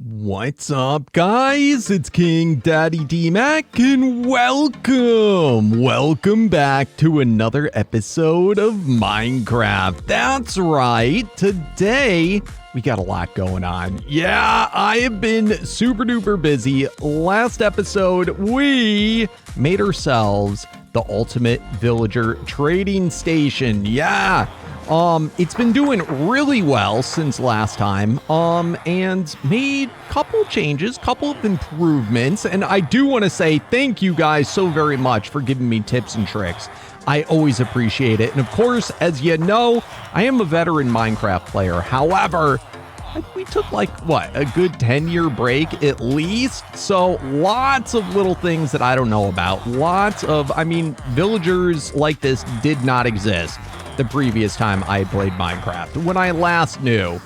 What's up, guys? It's KingDaddyDMAC, and welcome back to another episode of Minecraft. That's right, today we got a lot going on. Yeah, I have been super duper busy. Last episode, we made ourselves the ultimate villager trading station. Yeah. It's been doing really well since last time, and made a couple changes, couple of improvements, and I do want to say thank you guys so very much for giving me tips and tricks. I always appreciate it, and of course, as you know, I am a veteran Minecraft player. However, we took like, a good 10-year break at least, so lots of little things that I don't know about. Villagers like this did not exist the previous time I played Minecraft. When I last knew,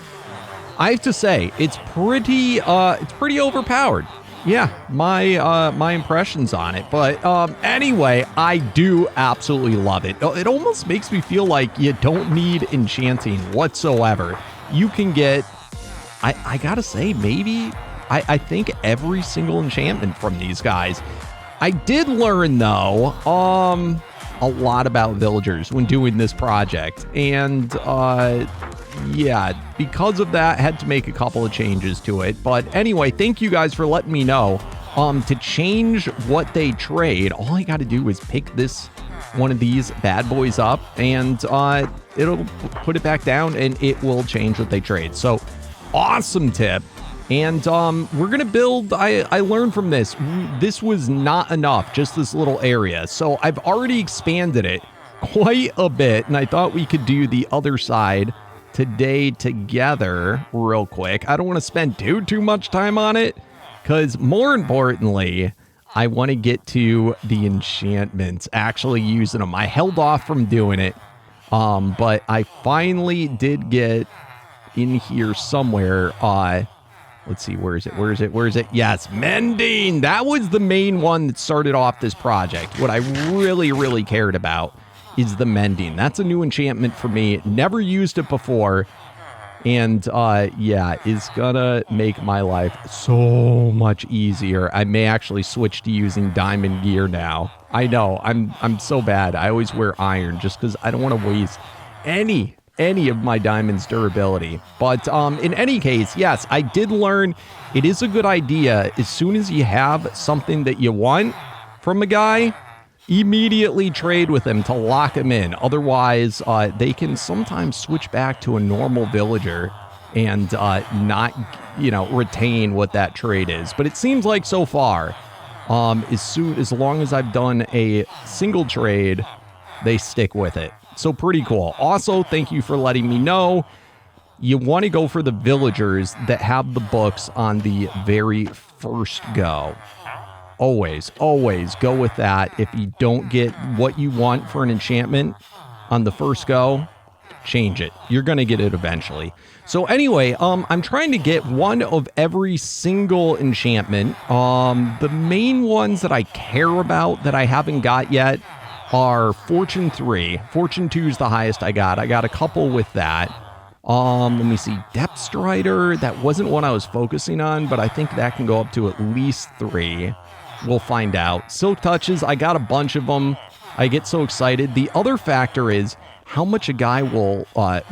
I have to say, it's pretty overpowered. Yeah, my impressions on it. But anyway, I do absolutely love it. It almost makes me feel like you don't need enchanting whatsoever. You can get, I gotta say, maybe, I think every single enchantment from these guys. I did learn, though, a lot about villagers when doing this project, and yeah, because of that, had to make a couple of changes to it. But anyway, thank you guys for letting me know. To change what they trade, all I got to do is pick one of these bad boys up, and it'll put it back down, and it will change what they trade. So awesome tip. And we're going to build, I learned from this, this was not enough, just this little area. So I've already expanded it quite a bit, and I thought we could do the other side today together real quick. I don't want to spend too much time on it, because more importantly, I want to get to the enchantments, actually using them. I held off from doing it, but I finally did get in here somewhere. Let's see, where is it? Yes, Mending! That was the main one that started off this project. What I really cared about is the Mending. That's a new enchantment for me. Never used it before. And, yeah, it's gonna make my life so much easier. I may actually switch to using diamond gear now. I know, I'm so bad. I always wear iron just because I don't want to waste any of my diamond's durability. But in any case, yes, I did learn it is a good idea, as soon as you have something that you want from a guy, immediately trade with him to lock him in. Otherwise, they can sometimes switch back to a normal villager and not, retain what that trade is. But it seems like so far, as long as I've done a single trade, they stick with it. So pretty cool. Also, thank you for letting me know. You want to go for the villagers that have the books on the very first go. Always go with that. If you don't get what you want for an enchantment on the first go, change it. You're going to get it eventually. So anyway, I'm trying to get one of every single enchantment. The main ones that I care about that I haven't got yet are Fortune 3. Fortune 2 is the highest I got. I got a couple with that. Let me see. Depth Strider, that wasn't one I was focusing on, but I think that can go up to at least 3. We'll find out. Silk Touches, I got a bunch of them. I get so excited. The other factor is how much a guy will,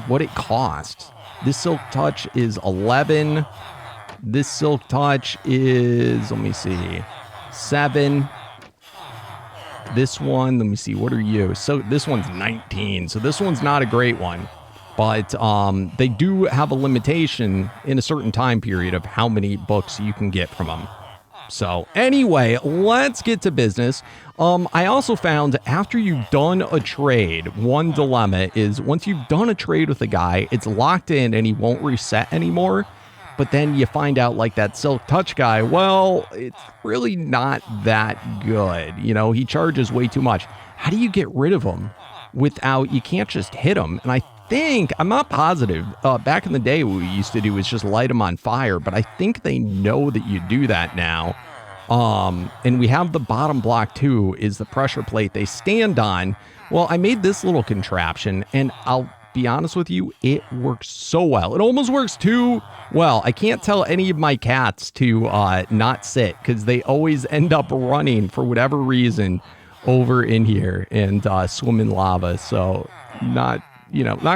what it costs. This Silk Touch is 11. This Silk Touch is, let me see, 7. This one, let me see, what are you? So this one's 19, so this one's not a great one. But they do have a limitation in a certain time period of how many books you can get from them. So anyway, let's get to business. I also found after you've done a trade, one dilemma is once you've done a trade with a guy, it's locked in and he won't reset anymore. But then you find out, like, that Silk Touch guy, well, it's really not that good. He charges way too much. How do you get rid of him without, you can't just hit him? And I think, I'm not positive, back in the day what we used to do is just light him on fire, but I think they know that you do that now. And we have the bottom block too, is the pressure plate they stand on. Well, I made this little contraption, and I'll be be honest with you, it works so well. It almost works too well. I can't tell any of my cats to not sit because they always end up running for whatever reason over in here and swim in lava. So not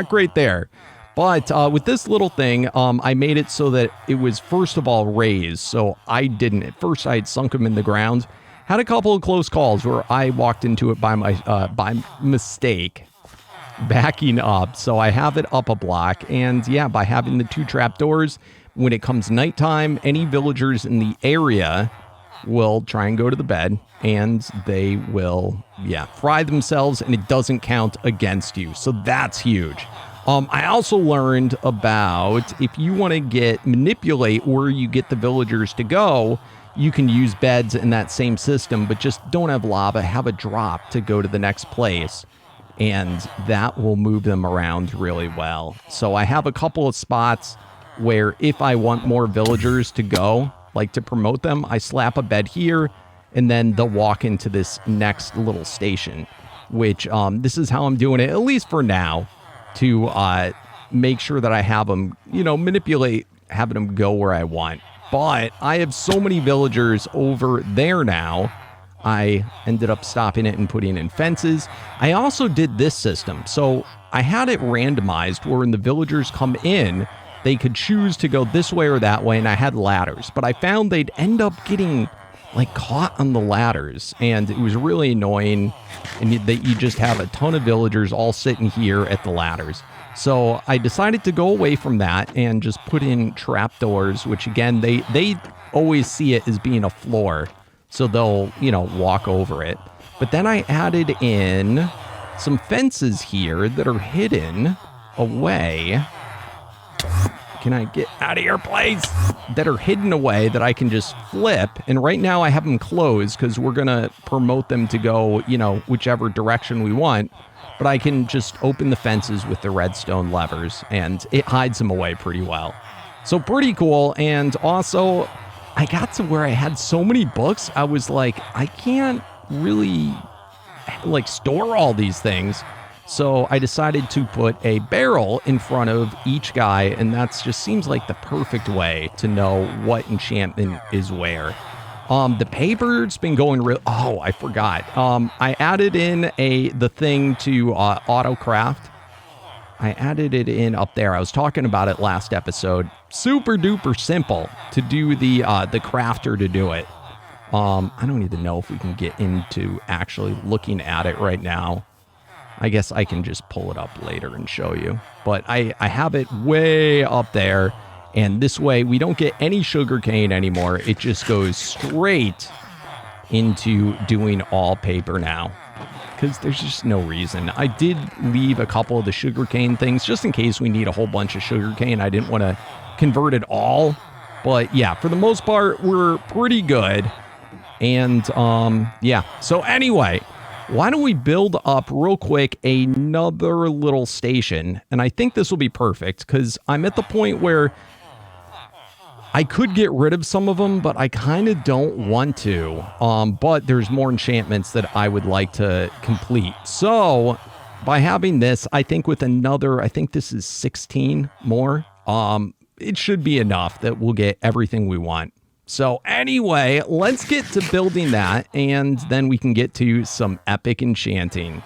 great there. But with this little thing, I made it so that it was, first of all, raised. So I didn't. At first, I had sunk them in the ground. Had a couple of close calls where I walked into it by mistake, backing up. So I have it up a block. And yeah, by having the 2 trapdoors, when it comes nighttime, any villagers in the area will try and go to the bed. And they will, fry themselves. And it doesn't count against you. So that's huge. I also learned about if you want to manipulate where you get the villagers to go, you can use beds in that same system, but just don't have lava, have a drop to go to the next place, and that will move them around really well. So I have a couple of spots where if I want more villagers to go, like to promote them, I slap a bed here, and then they'll walk into this next little station, which this is how I'm doing it, at least for now, to make sure that I have them, manipulate having them go where I want. But I have so many villagers over there now, I ended up stopping it and putting in fences. I also did this system. So I had it randomized where when the villagers come in, they could choose to go this way or that way, and I had ladders. But I found they'd end up getting caught on the ladders, and it was really annoying, and that you just have a ton of villagers all sitting here at the ladders. So I decided to go away from that and just put in trapdoors, which again, they always see it as being a floor, so they'll, walk over it. But then I added in some fences here that are hidden away. Can I get out of your place? That are hidden away that I can just flip. And right now I have them closed because we're going to promote them to go, whichever direction we want. But I can just open the fences with the redstone levers and it hides them away pretty well. So pretty cool. And also I got to where I had so many books. I was like, I can't really store all these things. So I decided to put a barrel in front of each guy, and that's just seems like the perfect way to know what enchantment is where. The paper's been going real. Oh, I forgot. I added in the thing to auto craft. I added it in up there. I was talking about it last episode. Super duper simple to do the crafter to do it. I don't even know if we can get into actually looking at it right now. I guess I can just pull it up later and show you. But I have it way up there. And this way, we don't get any sugarcane anymore. It just goes straight into doing all paper now. Because there's just no reason. I did leave a couple of the sugarcane things just in case we need a whole bunch of sugarcane. I didn't want to convert it all. But yeah, for the most part, we're pretty good. And yeah, so anyway, why don't we build up real quick another little station? And I think this will be perfect because I'm at the point where I could get rid of some of them, but I kind of don't want to. But there's more enchantments that I would like to complete. So by having this, I think with another, I think this is 16 more, it should be enough that we'll get everything we want. So anyway, let's get to building that, and then we can get to some epic enchanting.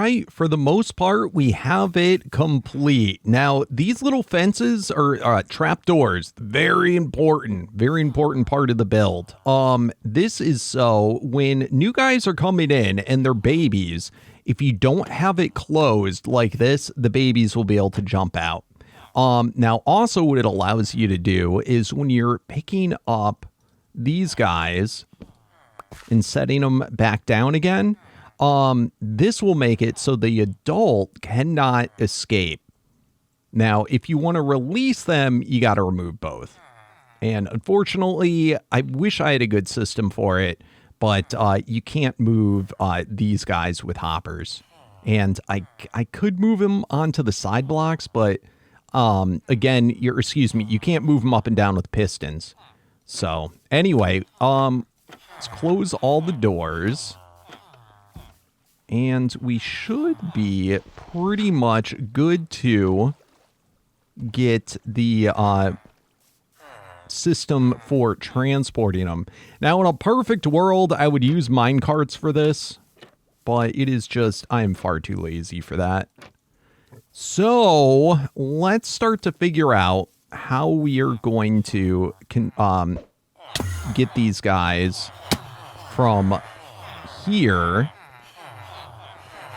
right, for the most part, we have it complete. Now, these little fences are trapdoors. Very important part of the build. This is so when new guys are coming in and they're babies, if you don't have it closed like this, the babies will be able to jump out. Now, also what it allows you to do is when you're picking up these guys and setting them back down again, this will make it so the adult cannot escape. Now, if you want to release them, you got to remove both. And unfortunately, I wish I had a good system for it, but you can't move these guys with hoppers. And I could move them onto the side blocks, but again, you can't move them up and down with pistons. So anyway, let's close all the doors. And we should be pretty much good to get the system for transporting them. Now, in a perfect world, I would use minecarts for this, but it is just, I am far too lazy for that. So let's start to figure out how we are going to get these guys from here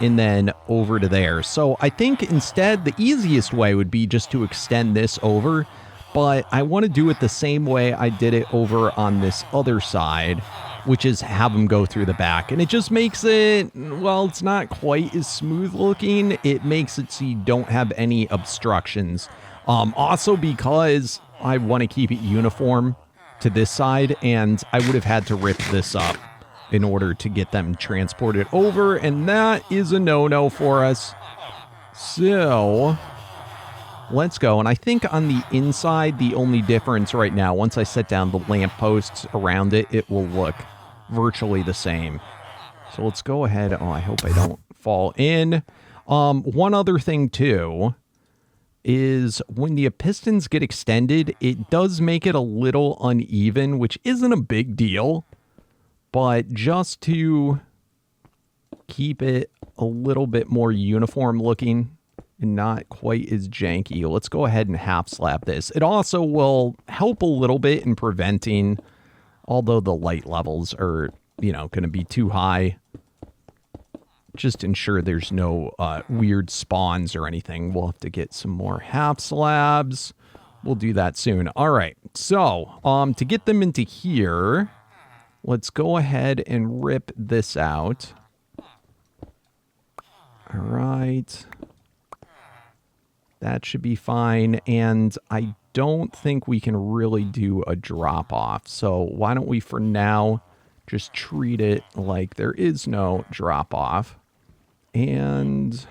and then over to there. So I think instead the easiest way would be just to extend this over, but I want to do it the same way I did it over on this other side, which is have them go through the back. And it just makes it, well, it's not quite as smooth looking. It makes it so you don't have any obstructions. Also because I want to keep it uniform to this side, and I would have had to rip this up in order to get them transported over, and that is a no-no for us. So let's go. And I think on the inside, the only difference right now, once I set down the lampposts around it, it will look virtually the same. So let's go ahead. Oh, I hope I don't fall in. One other thing too is when the pistons get extended, it does make it a little uneven, which isn't a big deal, but just to keep it a little bit more uniform looking and not quite as janky, let's go ahead and half slab this. It also will help a little bit in preventing, although the light levels are, going to be too high, just ensure there's no weird spawns or anything. We'll have to get some more half slabs. We'll do that soon. All right. So to get them into here, let's go ahead and rip this out. All right. That should be fine. And I don't think we can really do a drop off. So why don't we, for now, just treat it like there is no drop off. And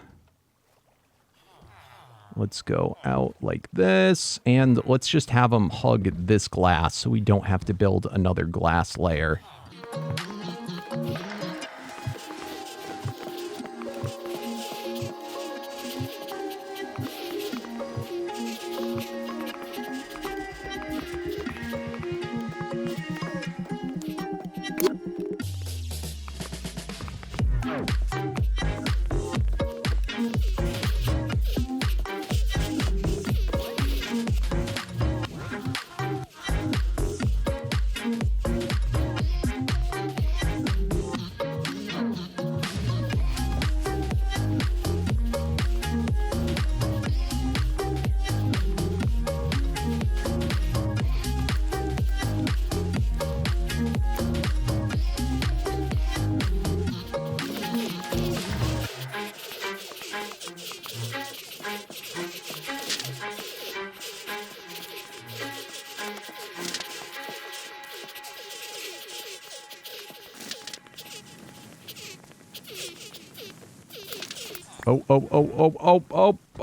let's go out like this. And let's just have them hug this glass so we don't have to build another glass layer.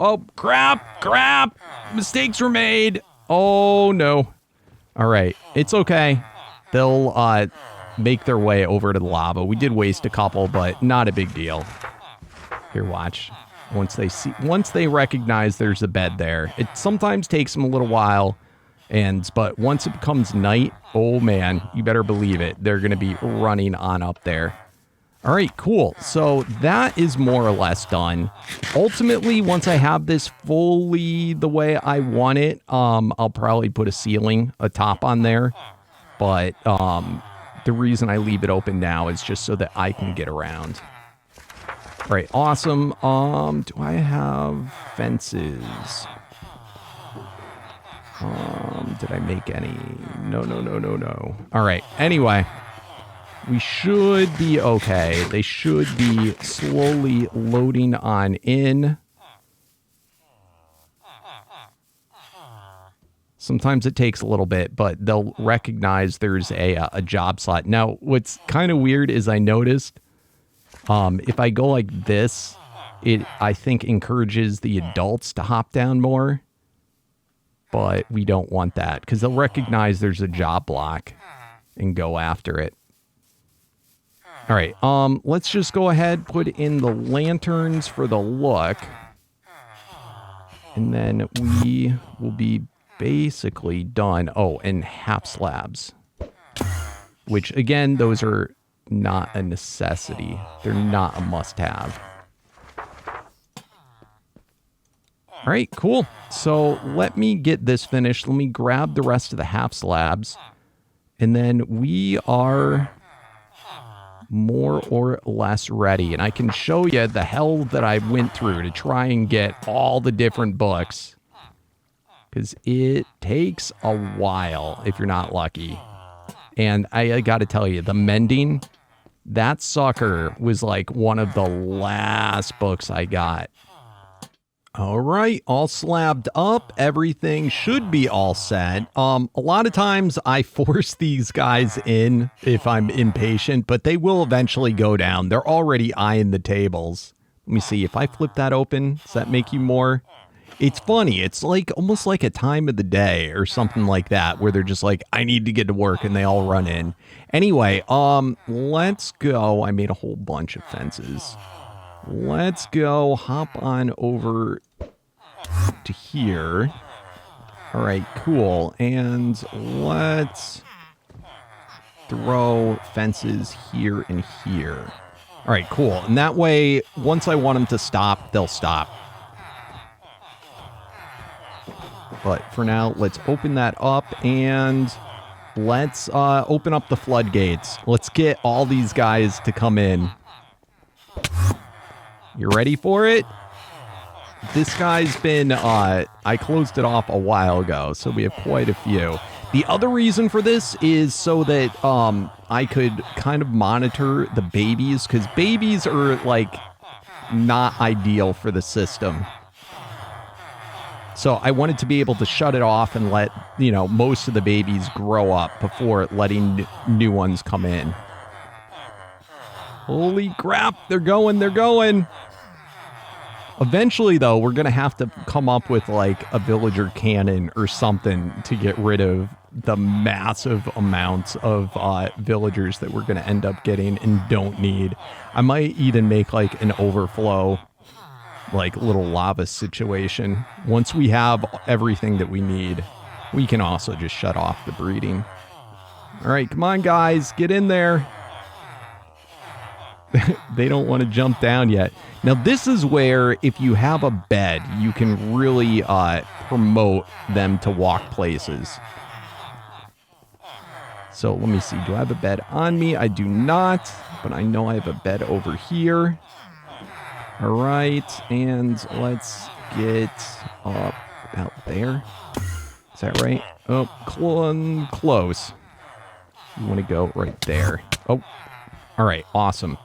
Oh, crap. Mistakes were made. Oh, no. All right. It's okay. They'll make their way over to the lava. We did waste a couple, but not a big deal. Here, watch. Once they recognize there's a bed there. It sometimes takes them a little while, but once it becomes night, oh man, you better believe it. They're going to be running on up there. All right, cool. So that is more or less done. Ultimately, once I have this fully the way I want it, I'll probably put a ceiling, a top on there. But the reason I leave it open now is just so that I can get around. All right, awesome. Do I have fences? Did I make any? No. All right, anyway. We should be okay. They should be slowly loading on in. Sometimes it takes a little bit, but they'll recognize there's a job slot. Now, what's kind of weird is I noticed if I go like this, it, I think, encourages the adults to hop down more. But we don't want that because they'll recognize there's a job block and go after it. All right, let's just go ahead, put in the lanterns for the look. And then we will be basically done. Oh, and half slabs. Which, again, those are not a necessity. They're not a must-have. All right, cool. So let me get this finished. Let me grab the rest of the half slabs. And then we are more or less ready. And I can show you the hell that I went through to try and get all the different books. Because it takes a while if you're not lucky. And I got to tell you, the Mending, that sucker was like one of the last books I got. All right, all slabbed up. Everything should be all set. A lot of times I force these guys in if I'm impatient, but they will eventually go down. They're already eyeing the tables. Let me see. If I flip that open, does that make you more? It's funny. It's like almost like a time of the day or something like that where they're just like, I need to get to work, and they all run in. Anyway, let's go. I made a whole bunch of fences. Let's go hop on over to here. All right, cool. And let's throw fences here and here. All right, cool. And that way, once I want them to stop, they'll stop. But for now, let's open that up and let's open up the floodgates. Let's get all these guys to come in. You ready for it? This guy's been, I closed it off a while ago, so we have quite a few. The other reason for this is so that I could kind of monitor the babies, because babies are, like, not ideal for the system. So I wanted to be able to shut it off and let, you know, most of the babies grow up before letting new ones come in. Holy crap, they're going. Eventually, though, we're going to have to come up with, like, a villager cannon or something to get rid of the massive amounts of villagers that we're going to end up getting and don't need. I might even make, like, an overflow, like, little lava situation. Once we have everything that we need, we can also just shut off the breeding. All right, come on, guys, get in there. They don't want to jump down yet. Now, this is where, if you have a bed, you can really promote them to walk places. So, let me see. Do I have a bed on me? I do not, but I know I have a bed over here. All right, and let's get up about there. Is that right? Oh, close. You want to go right there. Oh, all right, awesome.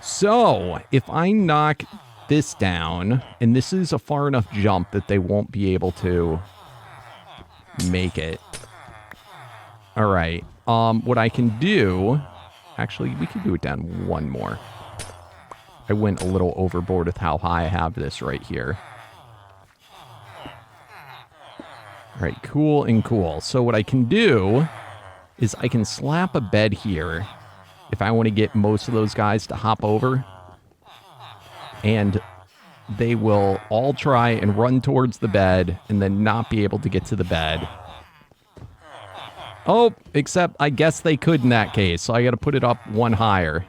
So, if I knock this down, and this is a far enough jump that they won't be able to make it. All right, what I can do, actually, we can do it down one more. I went a little overboard with how high I have this right here. All right, cool and cool. So what I can do is I can slap a bed here if I want to get most of those guys to hop over. And they will all try and run towards the bed and then not be able to get to the bed. Oh, except I guess they could in that case. So I got to put it up one higher.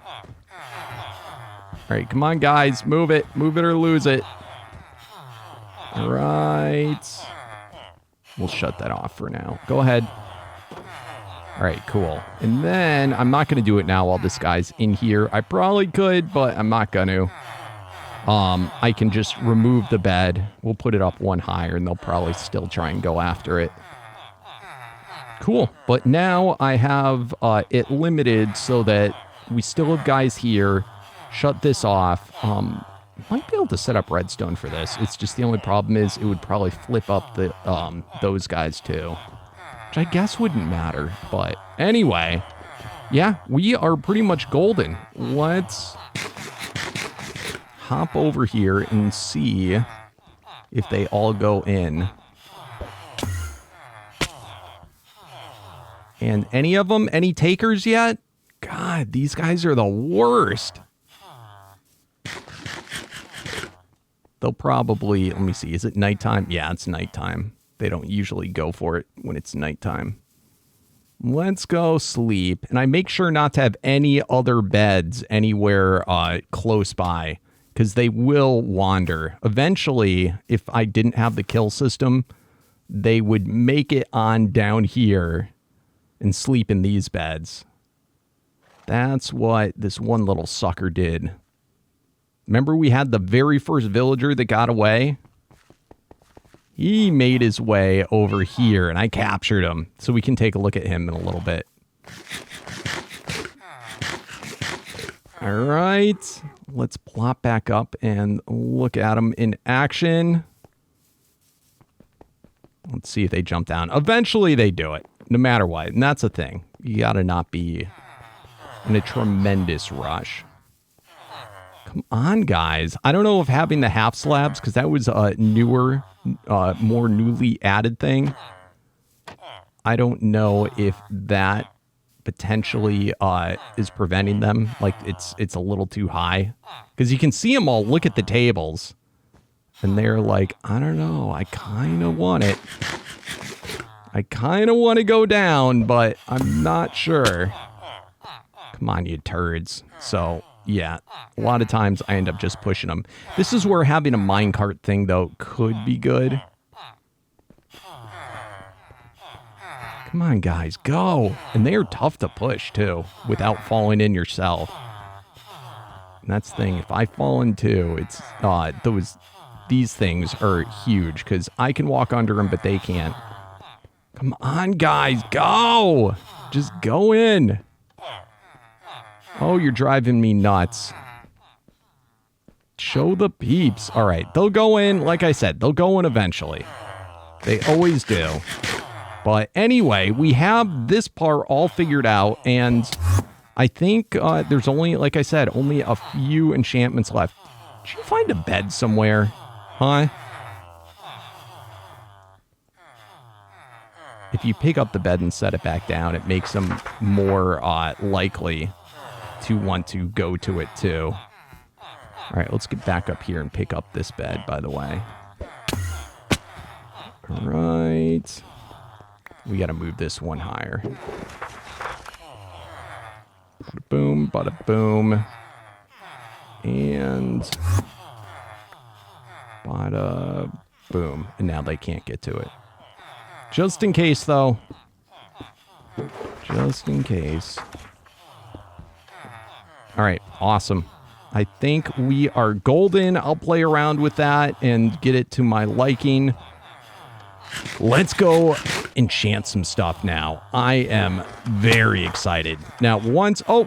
All right, come on, guys. Move it. Move it or lose it. All right. We'll shut that off for now. Go ahead. All right, cool. And then I'm not going to do it now while this guy's in here. I probably could, but I'm not going to. I can just remove the bed. We'll put it up one higher, and they'll probably still try and go after it. Cool. But now I have it limited so that we still have guys here. Shut this off. Might be able to set up redstone for this. It's just the only problem is it would probably flip up the those guys too. Which I guess wouldn't matter. But anyway, yeah, we are pretty much golden. Let's hop over here and see if they all go in. And any of them, any takers yet? God, these guys are the worst. They'll probably, let me see, is it nighttime? Yeah, it's nighttime. They don't usually go for it when it's nighttime. Let's go sleep. And I make sure not to have any other beds anywhere close by, because they will wander. Eventually, if I didn't have the kill system, they would make it on down here and sleep in these beds. That's what this one little sucker did. Remember we had the very first villager that got away? He made his way over here, and I captured him. So we can take a look at him in a little bit. All right. Let's plop back up and look at him in action. Let's see if they jump down. Eventually they do it, no matter what. And that's the thing. You got to not be in a tremendous rush. Come on, guys. I don't know if having the half slabs, because that was a newer, more newly added thing. I don't know if that potentially is preventing them. Like, it's a little too high. Because you can see them all look at the tables. And they're like, I don't know. I kind of want it. I kind of want to go down, but I'm not sure. Come on, you turds. So, yeah, a lot of times I end up just pushing them. This is where having a minecart thing, though, could be good. Come on, guys, go. And they are tough to push, too, without falling in yourself. And that's the thing. If I fall in, too, it's these things are huge, because I can walk under them, but they can't. Come on, guys, go. Just go in. Oh, you're driving me nuts. Show the peeps. All right, they'll go in. Like I said, they'll go in eventually. They always do. But anyway, we have this part all figured out, and I think there's only, like I said, only a few enchantments left. Did you find a bed somewhere? Huh? If you pick up the bed and set it back down, it makes them more likely to want to go to it too. All right, let's get back up here and pick up this bed, by the way. All right. We got to move this one higher. Bada boom, bada boom. And bada boom. And now they can't get to it. Just in case, though. Just in case. All right, awesome. I think we are golden. I'll play around with that and get it to my liking. Let's go enchant some stuff now. I am very excited. Now,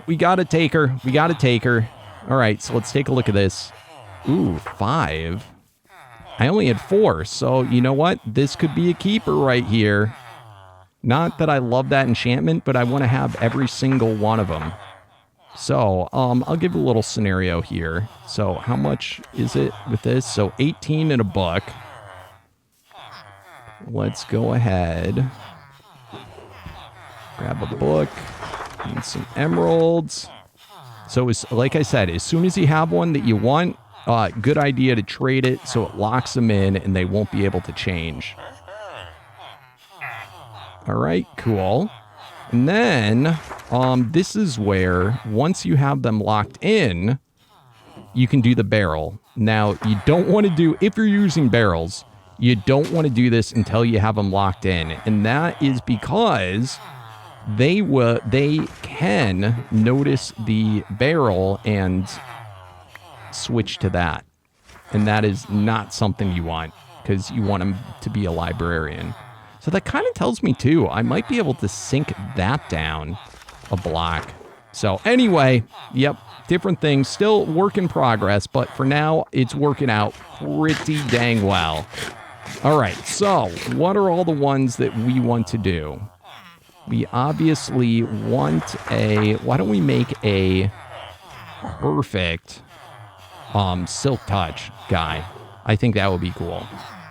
we got a taker. We got a taker. All right, so let's take a look at this. Ooh, 5. I only had 4, so you know what? This could be a keeper right here. Not that I love that enchantment, but I want to have every single one of them. So, I'll give a little scenario here. So, how much is it with this? So, 18 in a book. Let's go ahead. Grab a book and some emeralds. So, like I said, as soon as you have one that you want, good idea to trade it so it locks them in and they won't be able to change. All right, cool. And then, this is where, once you have them locked in, you can do the barrel. Now, you don't want to do, if you're using barrels, you don't want to do this until you have them locked in. And that is because they can notice the barrel and switch to that. And that is not something you want, because you want them to be a librarian. So that kind of tells me, too, I might be able to sink that down a block. So anyway, yep, different things. Still work in progress, but for now, it's working out pretty dang well. All right, so what are all the ones that we want to do? We obviously want a... Why don't we make a perfect Silk Touch guy? I think that would be cool.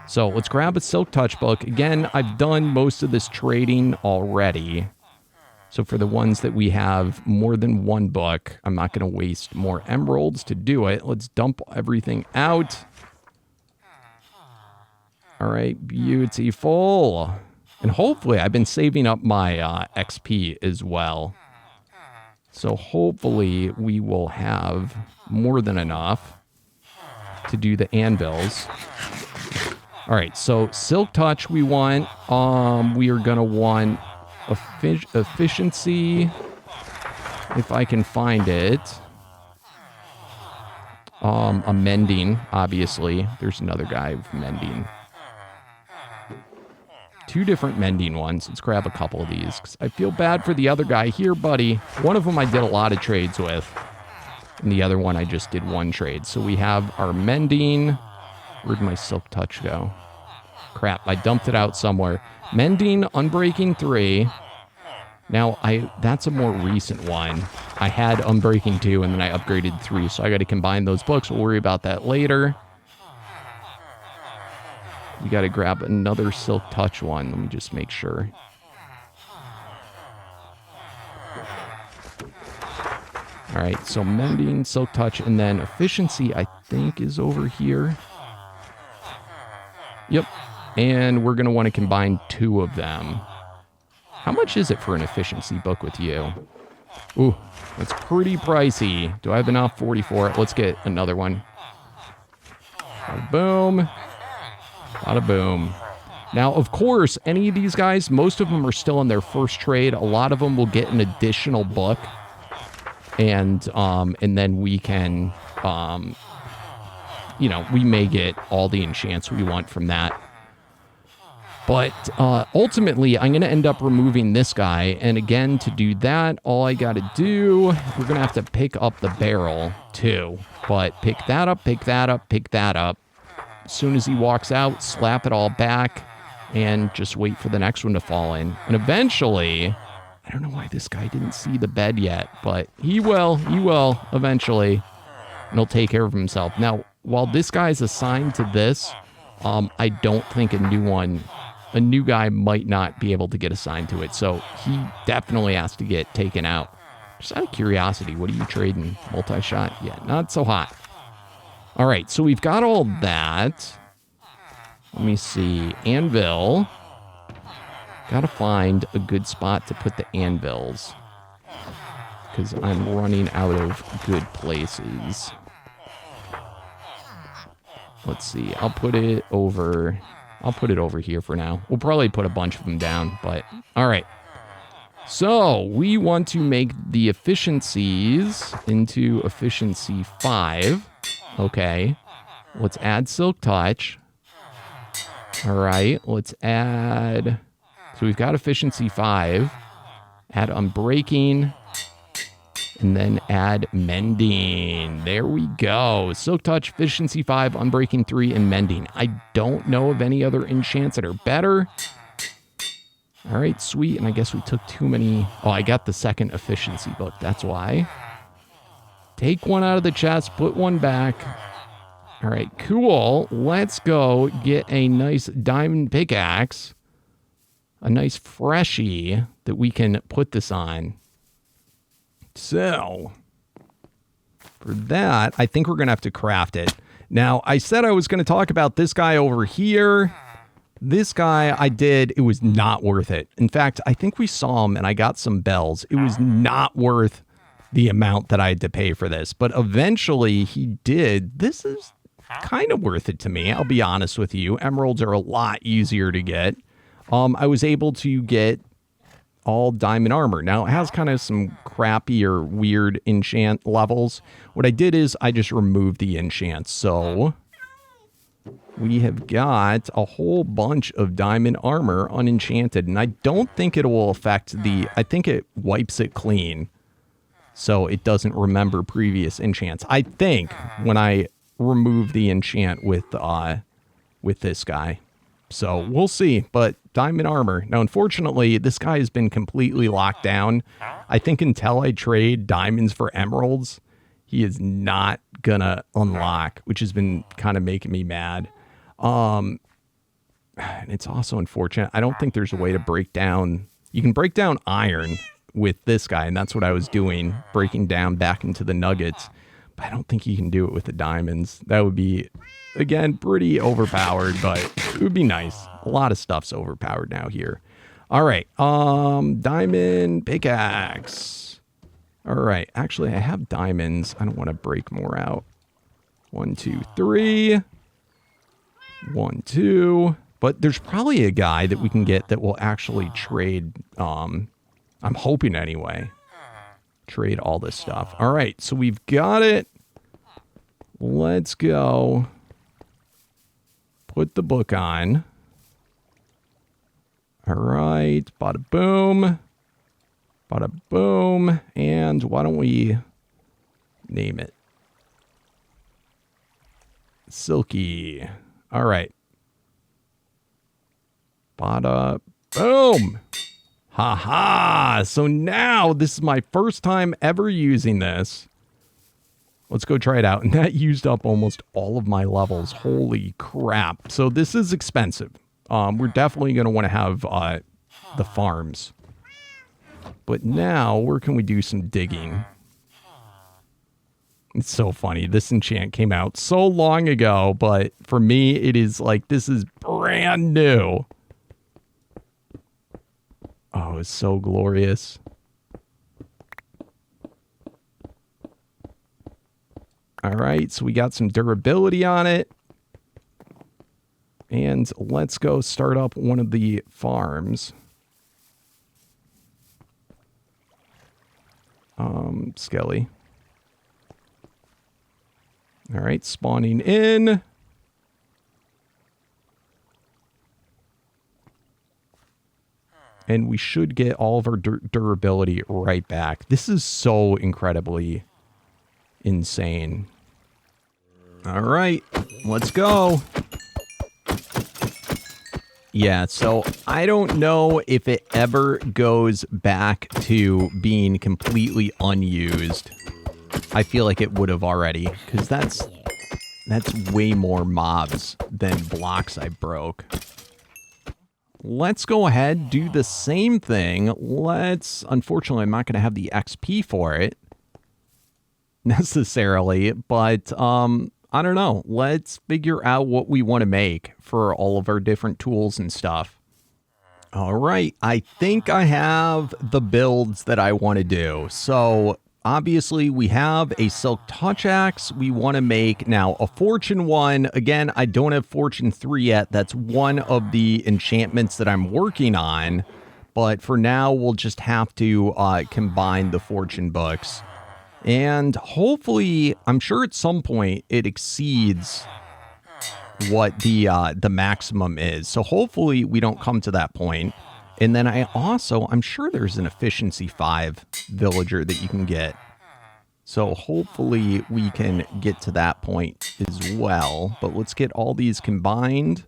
So let's grab a Silk Touch book. Again, I've done most of this trading already. So for the ones that we have more than one book, I'm not going to waste more emeralds to do it. Let's dump everything out. All right, beautiful. And hopefully, I've been saving up my XP as well. So hopefully, we will have more than enough to do the anvils. All right, so Silk Touch we want. We are going to want efficiency, if I can find it. A Mending, obviously. There's another guy with Mending. 2 different Mending ones. Let's grab a couple of these, because I feel bad for the other guy here, buddy. One of them I did a lot of trades with, and the other one I just did 1 trade. So we have our Mending. Where'd my Silk Touch go? Crap, I dumped it out somewhere. Mending, Unbreaking 3. Now, that's a more recent one. I had Unbreaking 2, and then I upgraded 3, so I got to combine those books. We'll worry about that later. We got to grab another Silk Touch one. Let me just make sure. All right, so Mending, Silk Touch, and then Efficiency, I think, is over here. Yep. And we're going to want to combine 2 of them. How much is it for an efficiency book with you? Ooh, that's pretty pricey. Do I have enough? 44. Let's get another one. Boom. Bada boom. Now, of course, any of these guys, most of them are still in their first trade. A lot of them will get an additional book. And then we can, we may get all the enchants we want from that. But ultimately, I'm going to end up removing this guy. And again, to do that, all I got to do, we're going to have to pick up the barrel, too. But pick that up, pick that up, pick that up. As soon as he walks out, slap it all back, and just wait for the next one to fall in. And eventually, I don't know why this guy didn't see the bed yet, but he will eventually, and he'll take care of himself. Now, while this guy's assigned to this, I don't think a new guy might not be able to get assigned to it, so he definitely has to get taken out. Just out of curiosity, what are you trading? Multi-shot? Yeah, not so hot. All right, so we've got all that. Let me see. Anvil. Got to find a good spot to put the anvils, because I'm running out of good places. Let's see. I'll put it over here for now. We'll probably put a bunch of them down, but all right. So we want to make the efficiencies into efficiency 5. Okay. Let's add Silk Touch. All right. Let's add... So we've got efficiency 5. Add Unbreaking. And then add Mending. There we go. Silk Touch, efficiency 5, Unbreaking 3, and Mending. I don't know of any other enchants that are better. All right, sweet. And I guess we took too many... Oh, I got the second efficiency book. That's why. Take one out of the chest. Put one back. All right, cool. Let's go get a nice diamond pickaxe. A nice freshie that we can put this on. So, for that, I think we're going to have to craft it. Now, I said I was going to talk about this guy over here. This guy I did, it was not worth it. In fact, I think we saw him and I got some bells. It was not worth the amount that I had to pay for this. But eventually he did. This is kind of worth it to me. I'll be honest with you. Emeralds are a lot easier to get. I was able to get all diamond armor. Now, it has kind of some crappy or weird enchant levels. What I did is I just removed the enchants. So we have got a whole bunch of diamond armor unenchanted. And I don't think it will affect the... I think it wipes it clean. So it doesn't remember previous enchants. I think when I remove the enchant with this guy. So we'll see. But diamond armor. Now, unfortunately, this guy has been completely locked down. I think until I trade diamonds for emeralds, he is not gonna unlock, which has been kind of making me mad. And it's also unfortunate. I don't think there's a way to break down. You can break down iron with this guy, and that's what I was doing, breaking down back into the nuggets. But I don't think you can do it with the diamonds. That would be, again, pretty overpowered, but it would be nice. A lot of stuff's overpowered now here. All right, diamond pickaxe. All right, actually, I have diamonds. I don't want to break more out. 1, 2, 3. 1, 2. But there's probably a guy that we can get that will actually trade, I'm hoping anyway, trade all this stuff. All right, so we've got it. Let's go. Put the book on. All right, bada boom. Bada boom. And why don't we name it? Silky. All right. Bada boom. Haha. So now this is my first time ever using this. Let's go try it out. And that used up almost all of my levels. Holy crap. So this is expensive. We're definitely going to want to have the farms. But now, where can we do some digging? It's so funny. This enchant came out so long ago, but for me, it is like, this is brand new. Oh, it's so glorious. All right, so we got some durability on it. And let's go start up one of the farms. Skelly. All right, spawning in. And we should get all of our durability right back. This is so incredibly insane. All right, let's go. Yeah, so I don't know if it ever goes back to being completely unused. I feel like it would have already, because that's way more mobs than blocks I broke. Let's go ahead, do the same thing. Unfortunately, I'm not going to have the XP for it necessarily, but I don't know. Let's figure out what we want to make for all of our different tools and stuff. All right, I think I have the builds that I want to do. So obviously we have a Silk Touch Axe. We want to make now a Fortune 1. Again, I don't have Fortune 3 yet. That's one of the enchantments that I'm working on. But for now, we'll just have to combine the Fortune books. And hopefully, I'm sure at some point it exceeds what the maximum is. So hopefully we don't come to that point. And then I'm sure there's an efficiency 5 villager that you can get. So hopefully we can get to that point as well. But let's get all these combined.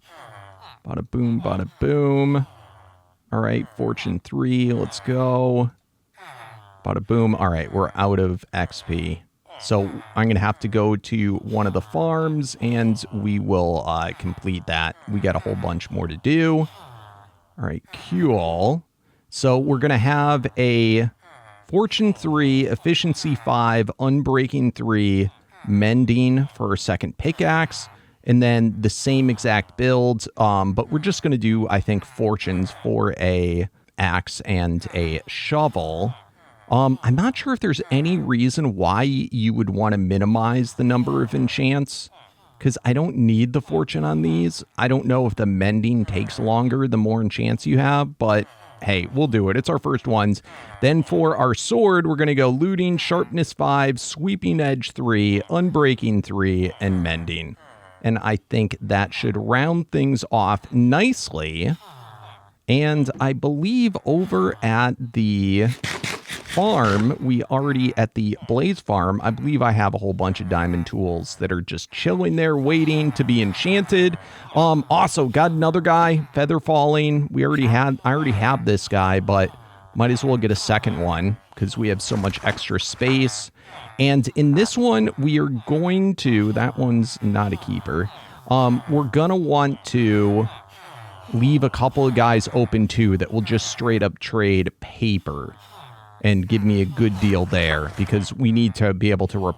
Bada boom, bada boom. All right, Fortune 3, let's go. Bada boom. All right, we're out of XP. So I'm going to have to go to one of the farms and we will complete that. We got a whole bunch more to do. All right, cool. So we're going to have a Fortune 3, Efficiency 5, Unbreaking 3, Mending for our second pickaxe, and then the same exact builds. But we're just going to do, I think, Fortunes for a axe and a shovel. I'm not sure if there's any reason why you would want to minimize the number of enchants, because I don't need the fortune on these. I don't know if the mending takes longer the more enchants you have, but hey, we'll do it. It's our first ones. Then for our sword, we're going to go looting, sharpness 5, sweeping edge 3, unbreaking 3, and mending. And I think that should round things off nicely. And I believe over at the farm, we already, at the Blaze farm, I believe I have a whole bunch of diamond tools that are just chilling there waiting to be enchanted. Also got another guy, feather falling. I already have this guy, but might as well get a second one because we have so much extra space. And in this one, we are going to, that one's not a keeper. We're gonna want to leave a couple of guys open too that will just straight up trade paper and give me a good deal there, because we need to be able to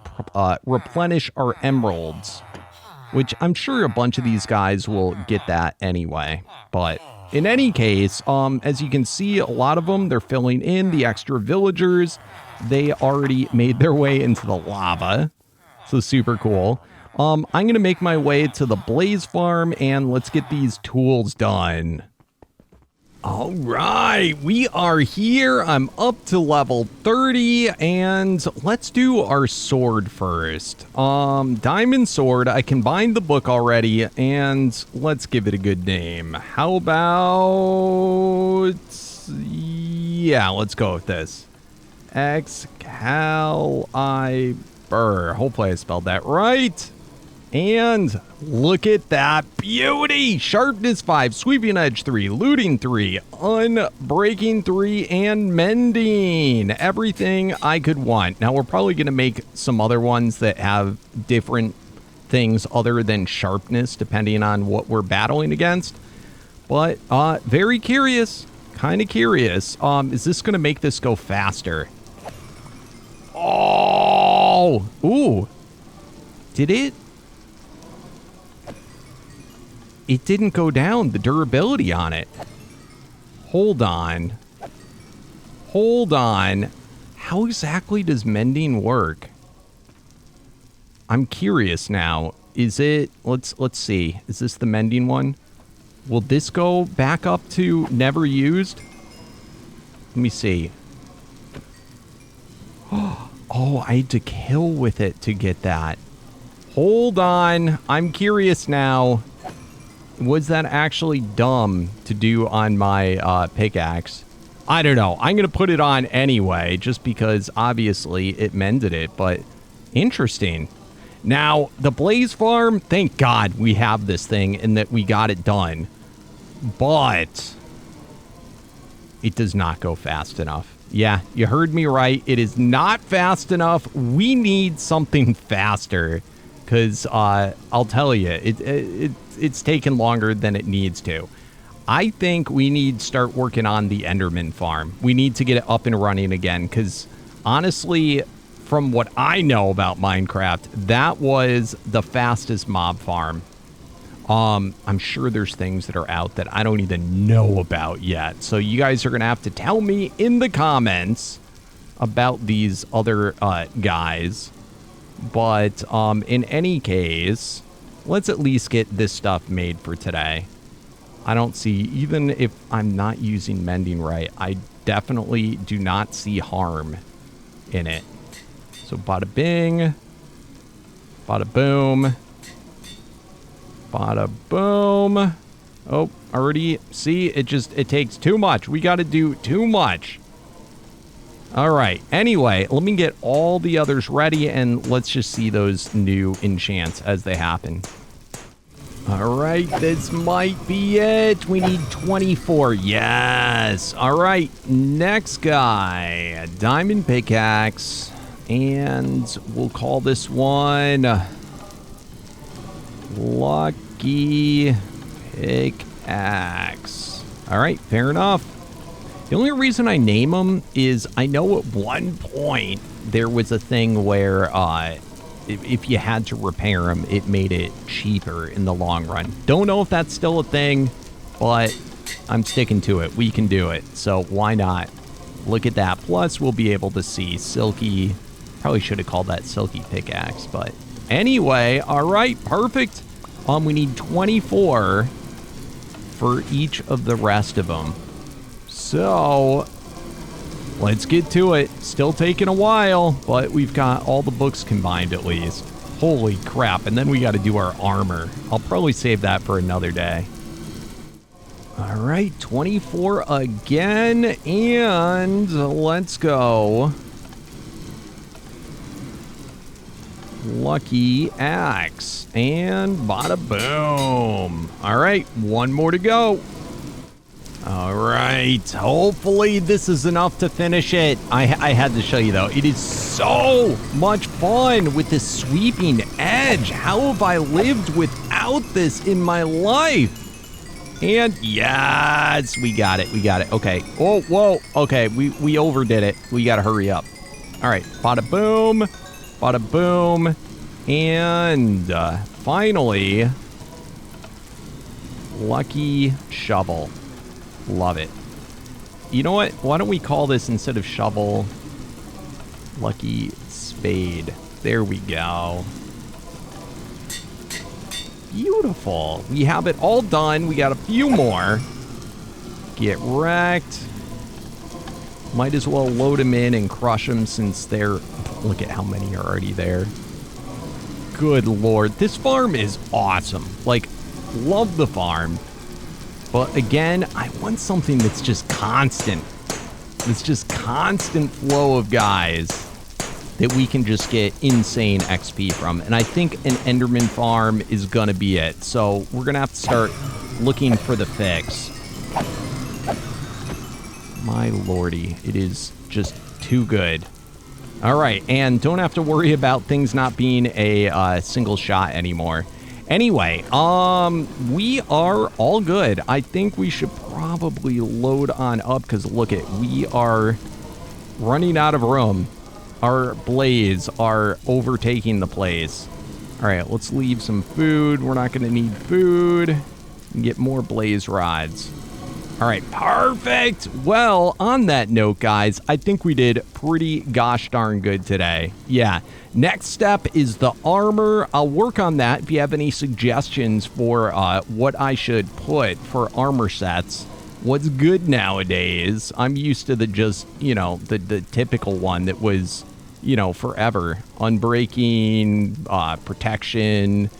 replenish our emeralds, which I'm sure a bunch of these guys will get that anyway. But in any case, as you can see, a lot of them, they're filling in the extra villagers. They already made their way into the lava, so super cool. I'm going to make my way to the Blaze farm, and let's get these tools done. All right, we are here. I'm up to level 30, and let's do our sword first. Diamond sword. I combined the book already, and let's give it a good name. How about... yeah, let's go with this. Excalibur. Hopefully I spelled that right. And look at that beauty! Sharpness 5, sweeping edge 3, looting 3, unbreaking 3, and mending. Everything I could want. Now, we're probably going to make some other ones that have different things other than sharpness, depending on what we're battling against. But, very curious. Kind of curious. Is this going to make this go faster? Oh! Ooh. Did it? It didn't go down, the durability on it. Hold on. Hold on. How exactly does mending work? I'm curious now. Is it... Let's see. Is this the mending one? Will this go back up to never used? Let me see. Oh, I had to kill with it to get that. Hold on. I'm curious now. Was that actually dumb to do on my pickaxe? I don't know. I'm going to put it on anyway, just because obviously it mended it, but interesting. Now, the Blaze farm, thank God we have this thing and that we got it done, but it does not go fast enough. Yeah, you heard me right. It is not fast enough. We need something faster. Because I'll tell you, it's taken longer than it needs to. I think we need to start working on the Enderman farm. We need to get it up and running again. Because honestly, from what I know about Minecraft, that was the fastest mob farm. I'm sure there's things that are out that I don't even know about yet. So you guys are going to have to tell me in the comments about these other guys. But in any case, let's at least get this stuff made for today. I don't see, even if I'm not using mending right, I definitely do not see harm in it. So bada bing, bada boom, bada boom. Oh, already, see, it takes too much. We got to do too much. All right. Anyway, let me get all the others ready, and let's just see those new enchants as they happen. All right. This might be it. We need 24. Yes. All right. Next guy. Diamond pickaxe. And we'll call this one Lucky Pickaxe. All right. Fair enough. The only reason I name them is I know at one point there was a thing where if you had to repair them, it made it cheaper in the long run. Don't know if that's still a thing, but I'm sticking to it. We can do it, so why not? Look at that. Plus, we'll be able to see Silky. Probably should have called that Silky Pickaxe, but anyway, all right, perfect. We need 24 for each of the rest of them. So, let's get to it. Still taking a while, but we've got all the books combined at least. Holy crap, and then we got to do our armor. I'll probably save that for another day. All right, 24 again, and let's go. Lucky axe, and bada boom. All right, one more to go. All right, hopefully this is enough to finish it. I had to show you though, it is so much fun with this sweeping edge. How have I lived without this in my life? And yes, we got it, okay. Oh, whoa, okay, we overdid it. We gotta hurry up. All right, bada boom, and finally, lucky shovel. Love it. You know what? Why don't we call this, instead of shovel, lucky spade? There we go. Beautiful. We have it all done. We got a few more. Get wrecked. Might as well load them in and crush them since they're... Look at how many are already there. Good Lord. This farm is awesome. Like, love the farm. But again, I want something that's just constant. It's just constant flow of guys that we can just get insane XP from. And I think an Enderman farm is gonna be it. So we're gonna have to start looking for the fix. My lordy, it is just too good. All right, and don't have to worry about things not being a single shot anymore. Anyway, we are all good. I think we should probably load on up because look it, we are running out of room. Our blaze are overtaking the place. All right, let's leave some food. We're not going to need food. And get more blaze rods. All right, perfect. Well, on that note, guys, I think we did pretty gosh darn good today. Yeah, next step is the armor. I'll work on that. If you have any suggestions for what I should put for armor sets, what's good nowadays? I'm used to the just, you know, the typical one that was, you know, forever. Unbreaking, protection.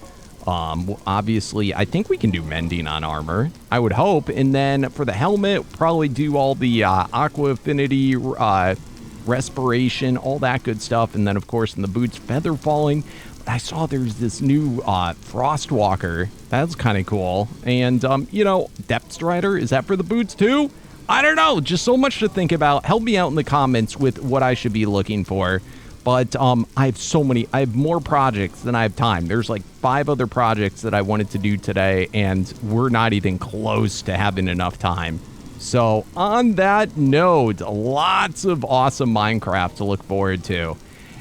Obviously, I think we can do mending on armor, I would hope. And then for the helmet, probably do all the aqua affinity, respiration, all that good stuff. And then, of course, in the boots, feather falling. But I saw there's this new frost walker. That's kind of cool. And, you know, depth strider, is that for the boots too? I don't know. Just so much to think about. Help me out in the comments with what I should be looking for. But I have more projects than I have time. There's like 5 other projects that I wanted to do today, and we're not even close to having enough time. So on that note, lots of awesome Minecraft to look forward to.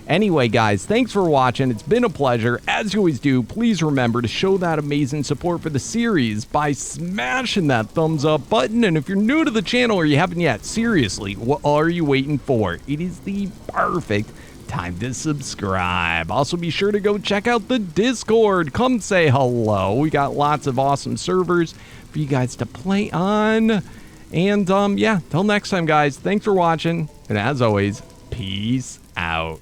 Anyway, guys, thanks for watching. It's been a pleasure. As you always do, please remember to show that amazing support for the series by smashing that thumbs up button. And if you're new to the channel or you haven't yet, seriously, what are you waiting for? It is the perfect time to subscribe. Also, be sure to go check out the Discord. Come say hello. We got lots of awesome servers for you guys to play on. And yeah, till next time, guys, thanks for watching. And as always, peace out.